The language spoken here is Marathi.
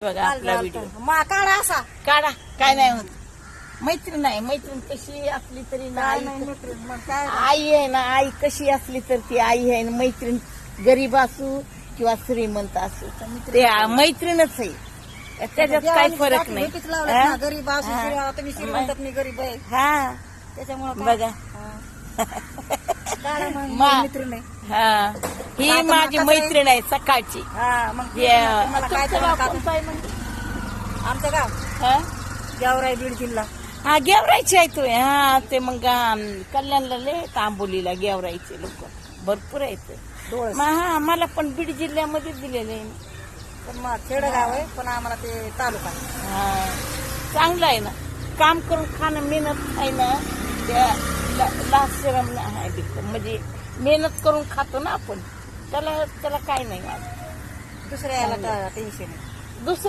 बघा आपला व्हिडिओ काढा असा काढा. काय नाही होत. मैत्रीण आहे. मैत्रीण कशी असली तरी ना काय आई नाही मित्र मग काय आई आहे ना. आई कशी असली तर ती आई आहे. मैत्रीण गरीब असू किंवा श्रीमंत असू ते मैत्रीणच आहे. त्याच्यात काही फरक नाही. हा? गरीब असू हा. किंवा तुम्ही श्रीमंत मी गरीब आहे हा त्याच्यामुळे बघा. मित्र नाही हा ही आता माझी कसं आहे? मैत्रीण आहे सकाळची. हा मग हे, तुम्हाला काय तुमचं गाव तर कोणतं आहे म्हणजे? आमचं गाव हा? गेवराई बीड जिल्हा हा गेवरायचे आहे तू. हा ते मग कल्याणला लय तांबोलीला गेवरायचे लोक भरपूर आहेत. डोळस हा मला पण बीड जिल्ह्यामध्ये दिलेले आहे. पण मग खेडगाव आहे पण आम्हाला ते तालुका आहे. हा चांगलं आहे ना. काम करून खाणं मेहनत आहे ना. त्या लाश्रम आहे म्हणजे मेहनत करून खातो ना आपण. त्याला काय नाही. दुसऱ्या याला टेन्शन आहे. दुसरं